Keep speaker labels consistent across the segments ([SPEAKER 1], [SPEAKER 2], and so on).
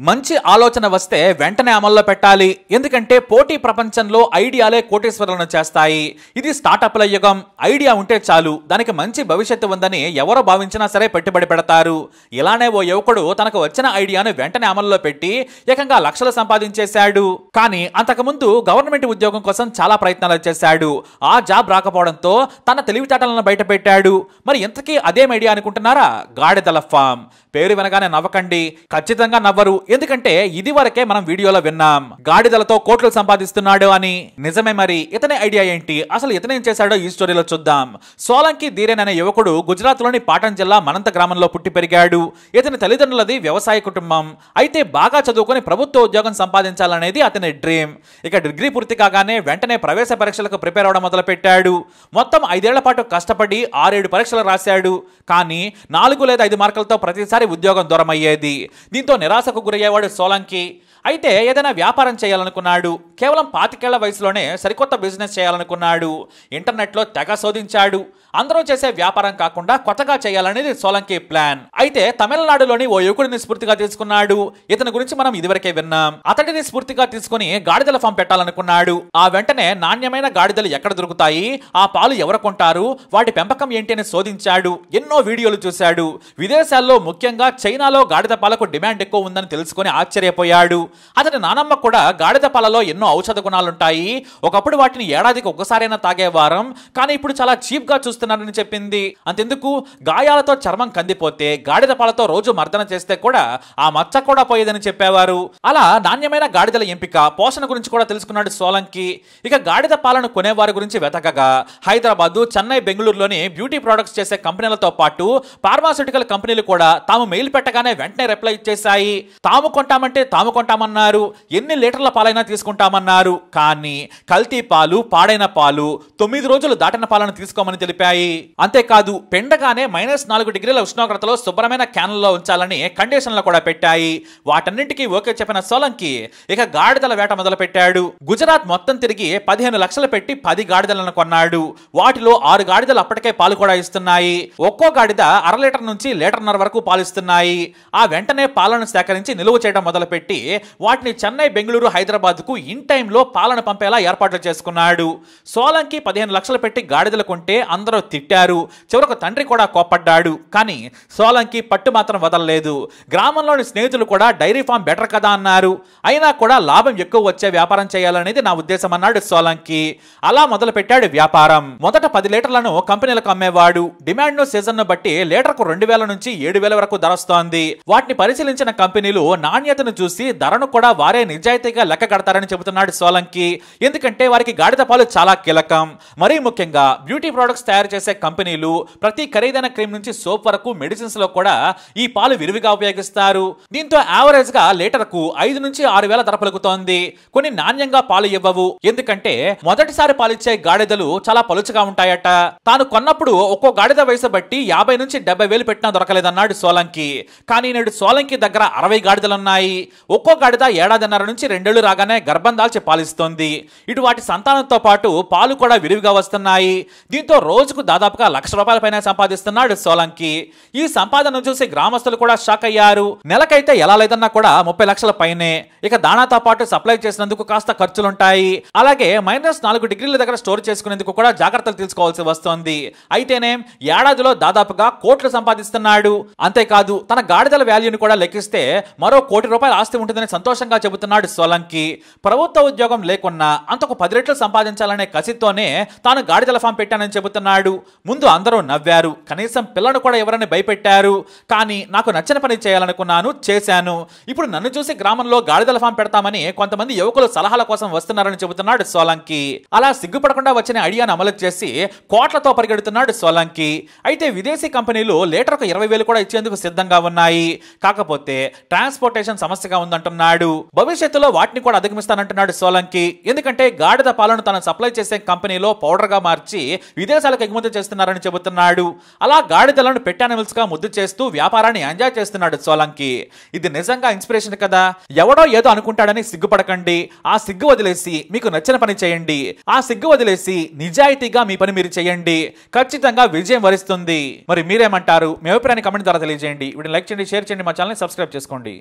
[SPEAKER 1] మంచి ఆలోచన వస్తే వెంటనే అమల్లో పెట్టాలి. ఎందుకంటే పోటీ ప్రపంచంలో ఐడియాలే కోటీశ్వరులను చేస్తాయి. ఇది స్టార్టప్ల యుగం. ఐడియా ఉంటే చాలు, దానికి మంచి భవిష్యత్తు ఉందని ఎవరు భావించినా సరే పెట్టుబడి పెడతారు. ఇలానే ఓ యువకుడు తనకు వచ్చిన ఐడియాను వెంటనే అమల్లో పెట్టి ఏకంగా లక్షలు సంపాదించేశాడు. కానీ అంతకుముందు గవర్నమెంట్ ఉద్యోగం కోసం చాలా ప్రయత్నాలు చేశాడు. ఆ జాబ్ రాకపోవడంతో తన తెలివితేటలను బయట పెట్టాడు. మరి ఇంతకీ అదేం ఐడియా అనుకుంటున్నారా? గాడిదల ఫామ్. పేరు వినగానే నవ్వకండి, ఖచ్చితంగా నవ్వరు. ఎందుకంటే ఇది వరకే మనం వీడియోలో విన్నాం గాడిదలతో కోట్లు సంపాదిస్తున్నాడు అని. నిజమే. మరి ఇతని ఐడియా ఏంటి, అసలు ఇతనేం చేశాడో ఈ స్టోరీలో చూద్దాం. సోలంకి ధీరేన్ అనే యువకుడు గుజరాత్ లోని పాటన్ జిల్లా మనంత గ్రామంలో పుట్టి పెరిగాడు. ఇతని తల్లిదండ్రులది వ్యవసాయ కుటుంబం. అయితే బాగా చదువుకొని ప్రభుత్వ ఉద్యోగం సంపాదించాలనేది అతని డ్రీమ్. ఇక డిగ్రీ పూర్తి కాగానే వెంటనే ప్రవేశ పరీక్షలకు ప్రిపేర్ అవడం మొదలు పెట్టాడు. మొత్తం 5 ఏళ్ల పాటు కష్టపడి 6-7 పరీక్షలు రాశాడు. కానీ 4 లేదా 5 మార్కులతో ప్రతిసారి ఉద్యోగం దూరం అయ్యేది. దీంతో నిరాశకు గురయ్యేవాడు సోలంకి. అయితే ఏదైనా వ్యాపారం చేయాలనుకున్నాడు. కేవలం 25 ఏళ్ల వయసులోనే సరికొత్త బిజినెస్ చేయాలనుకున్నాడు. ఇంటర్నెట్లో తెగ శోధించాడు. అందరూ చేసే వ్యాపారం కాకుండా కొత్తగా చేయాలనేది సోలంకి ప్లాన్. అయితే తమిళనాడులోని ఓ యువకుడిని స్ఫూర్తిగా తీసుకున్నాడు. ఇతని గురించి మనం ఇదివరకే విన్నాం. అతడిని స్ఫూర్తిగా తీసుకుని గాడిదల ఫామ్ పెట్టాలనుకున్నాడు. ఆ వెంటనే నాణ్యమైన గాడిదలు ఎక్కడ దొరుకుతాయి, ఆ పాలు ఎవరు కొంటారు, వాటి పెంపకం ఏంటి అని శోధించాడు. ఎన్నో వీడియోలు చూశాడు. విదేశాల్లో ముఖ్యంగా చైనాలో గాడిద పాలకు డిమాండ్ ఎక్కువ ఉందని తెలుసుకుని ఆశ్చర్యపోయాడు. అతని నానమ్మ కూడా గాడిద పాలలో ఎన్నో ఔషధ గుణాలుంటాయి, ఒకప్పుడు వాటిని ఏడాదికి ఒక్కసారైనా తాగేవారం, కానీ ఇప్పుడు చాలా చీప్ గా చూస్తున్నారని చెప్పింది. అంతెందుకు, గాయాలతో చర్మం కందిపోతే గాడిద పాలతో రోజు మర్దన చేస్తే కూడా ఆ మచ్చ కూడా పోయేదని చెప్పేవారు. అలా నాణ్యమైన గాడిదల ఎంపిక, పోషణ గురించి కూడా తెలుసుకున్నాడు సోలంకి. ఇక గాడిద పాలను కొనేవారి గురించి వెతకగా హైదరాబాద్, చెన్నై, బెంగళూరులోని బ్యూటీ ప్రొడక్ట్స్ చేసే కంపెనీలతో పాటు ఫార్మాస్యూటికల్ కంపెనీలు కూడా తాము మెయిల్ పెట్టగానే వెంటనే రిప్లై ఇచ్చేశాయి. తాము కొంటామంటే తాము కొంటామన్నారు, ఎన్ని లీటర్ల పాలైనా తీసుకుంటామన్నారు. కానీ కల్తీ పాలు, పాడైన పాలు, 9 రోజులు దాటిన పాలను తీసుకోమని తెలిపాయి. అంతేకాదు పెండగానే -4 డిగ్రీల ఉష్ణోగ్రతలో శుభ్రమైన క్యాన్లలో ఉంచాలని కండిషన్లు కూడా పెట్టాయి. వాటన్నింటికీ ఓకే చెప్పిన సోలంకి ఇక గాడిదల వేట మొదలు పెట్టాడు. గుజరాత్ మొత్తం తిరిగి 15 లక్షలు పెట్టి 10 గాడిదలను కొన్నాడు. వాటిలో 6 గాడిదలు అప్పటికే పాలు కూడా ఇస్తున్నాయి. ఒక్కో గాడిద 1/2 లీటర్ నుంచి 1.5 లీటర్ వరకు పాలిస్తున్నాయి. ఆ వెంటనే పాలను సేకరించి నిలువ చేయడం మొదలుపెట్టి వాటిని చెన్నై, బెంగళూరు, హైదరాబాద్ కు ఇన్ టైంలో పాలను పంపేలా ఏర్పాట్లు చేసుకున్నాడు. సోలంకి 15 లక్షలు పెట్టి గాడిదలు కొంటే అందరూ తిట్టారు. చివరకు తండ్రి కూడా కోప్పడ్డాడు. కానీ సోలంకి పట్టు మాత్రం వదలలేదు. గ్రామంలోని స్నేహితులు కూడా డైరీ ఫామ్ బెటర్ కదా అన్నారు. అయినా కూడా లాభం ఎక్కువ వచ్చే వ్యాపారం చేయాలనేది నా ఉద్దేశం అన్నాడు సోలంకి. అలా మొదలు పెట్టాడు వ్యాపారం. మొదట 10 లీటర్లను కంపెనీలకు అమ్మేవాడు. డిమాండ్ ను సీజన్ ను బట్టి లీటర్కు 2000 నుంచి 7000 వరకు ధర వస్తోంది. వాటిని పరిశీలించిన కంపెనీలు నాణ్యతను చూసి ధరను కూడా వారే నిజాయితీగా లెక్క కడతారని చెబుతున్నాడు సోలంకి. ఎందుకంటే వారికి గాడిద పాలు చాలా కీలకం. మరీ ముఖ్యంగా బ్యూటీ ప్రొడక్ట్స్ తయారు చేసే కంపెనీలు ప్రతి ఖరీదైన క్రీమ్ నుంచి సోప్ వరకు మెడిసిన్స్ లో కూడా ఈ పాలు విరివిగా ఉపయోగిస్తారు. దీంతో యావరేజ్ గా లీటర్కు 5 నుంచి 6,000 ధర పలుకుతోంది. కొన్ని నాణ్యంగా పాలు ఇవ్వవు. ఎందుకంటే మొదటిసారి పాలిచ్చే గాడిదలు చాలా పలుచగా ఉంటాయట. తాను కొన్నప్పుడు ఒక్కో గాడిద వయసు బట్టి 50 నుంచి 70,000 పెట్టినా దొరకలేదన్నాడు సోలంకి. కానీ నేడు సోలంకి దగ్గర 60 గాడిదలున్నాయి. ఒక్కో గాడిద 1.5 నుంచి 2 ఏళ్లు రాగానే గర్భం దాల్చి పాలిస్తోంది. ఇటు వాటి సంతానంతో పాటు పాలు కూడా విరివిగా వస్తున్నాయి. దీంతో రోజుకు దాదాపుగా ₹1,00,000 పైన సంపాదిస్తున్నాడు సోలంకి. ఈ సంపాదన చూసి గ్రామస్తులు కూడా షాక్ అయ్యారు. నెలకైతే ఎలా లేదన్నా కూడా 30 లక్షల పైనే. ఇక దానాతో పాటు సప్లై చేసినందుకు కాస్త ఖర్చులుంటాయి. అలాగే -4 డిగ్రీల దగ్గర స్టోర్ చేసుకునేందుకు కూడా జాగ్రత్తలు తీసుకోవాల్సి వస్తోంది. అయితేనే ఏడాదిలో దాదాపుగా కోట్లు సంపాదిస్తున్నాడు. అంతేకాదు తన గాడిదల వాల్యూని కూడా లెక్కిస్తే మరో ₹1,00,00,000 ఆస్తి ఉంటుందని సంతోషంగా చెబుతున్నాడు సోలంకి. ప్రభుత్వ ఉద్యోగం లేకున్నా అంతకు 10 రెట్లు సంపాదించాలనే కసితోనే తాను గాడిదల ఫామ్ పెట్టానని చెబుతున్నాడు. ముందు అందరూ నవ్వారు. కనీసం పిల్లను కూడా ఎవరని భయపెట్టారు. కానీ నాకు నచ్చిన పని చేయాలనుకున్నాను, చేశాను. ఇప్పుడు నన్ను చూసి గ్రామంలో గాడిదల ఫామ్ పెడతామని కొంతమంది యువకులు సలహాల కోసం వస్తున్నారని చెబుతున్నాడు సోలంకి. అలా సిగ్గుపడకుండా వచ్చిన ఐడియాను అమలు చేసి కోట్లతో పరిగెడుతున్నాడు సోలంకి. అయితే విదేశీ కంపెనీలు లీటర్కు 20,000 కూడా ఇచ్చేందుకు సిద్ధంగా ఉన్నాయి. కాకపోతే ట్రాన్స్పోర్టేషన్ సమస్యగా ఉందంటున్నాడు. భవిష్యత్తులో వాటిని కూడా అధిగమిస్తానంటున్నాడు సోలంకి. ఎందుకంటే గాడిద పాలను తను సప్లై చేసే కంపెనీలో పౌడర్ గా మార్చి విదేశాలకు ఎగుమతి చేస్తున్నారని చెబుతున్నాడు. అలా గాడిదలను పెట్ యానిమల్స్ గా ముద్దు చేస్తూ వ్యాపారాన్ని ఎంజాయ్ చేస్తున్నాడు సోలంకి. ఇది నిజంగా ఇన్స్పిరేషన్ కదా. ఎవడో ఏదో అనుకుంటాడని సిగ్గుపడకండి. ఆ సిగ్గు వదిలేసి మీకు నచ్చిన పని చేయండి. ఆ సిగ్గు వదిలేసి నిజాయితీగా మీ పని మీరు చేయండి. ఖచ్చితంగా విజయం వరిస్తుంది. మరి మీరేమంటారు? మీ అభిప్రాయాన్ని కామెంట్ ద్వారా తెలియజేయండి. వీడియోని లైక్ చేయండి, షేర్ చేయండి, మా ఛానల్ని సబ్స్క్రైబ్ చేసుకోండి.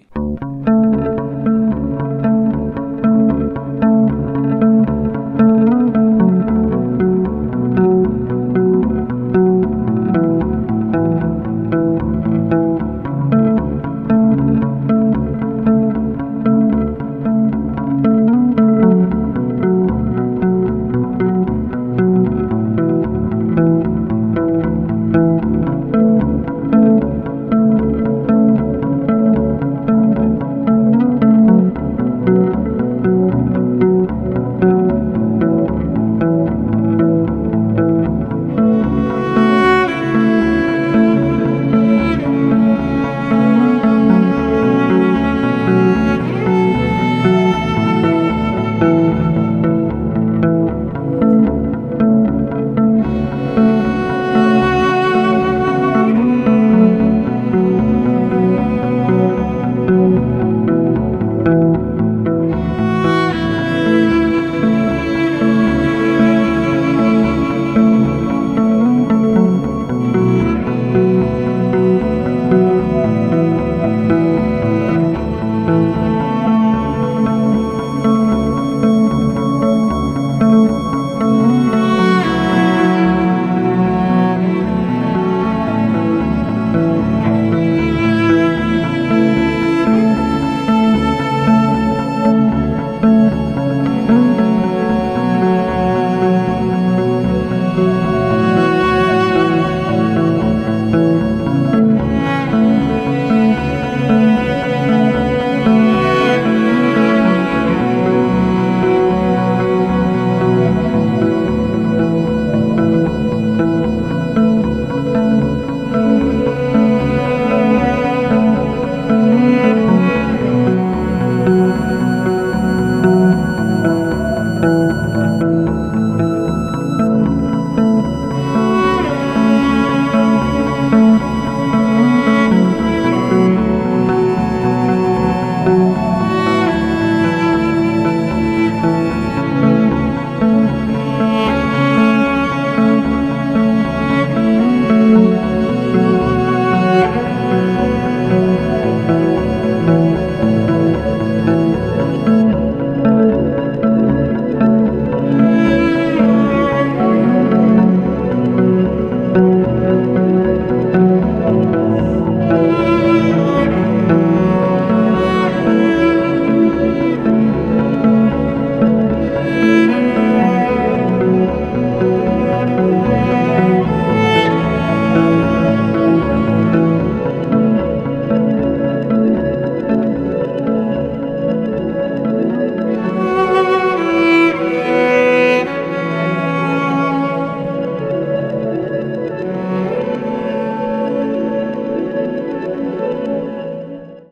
[SPEAKER 2] you.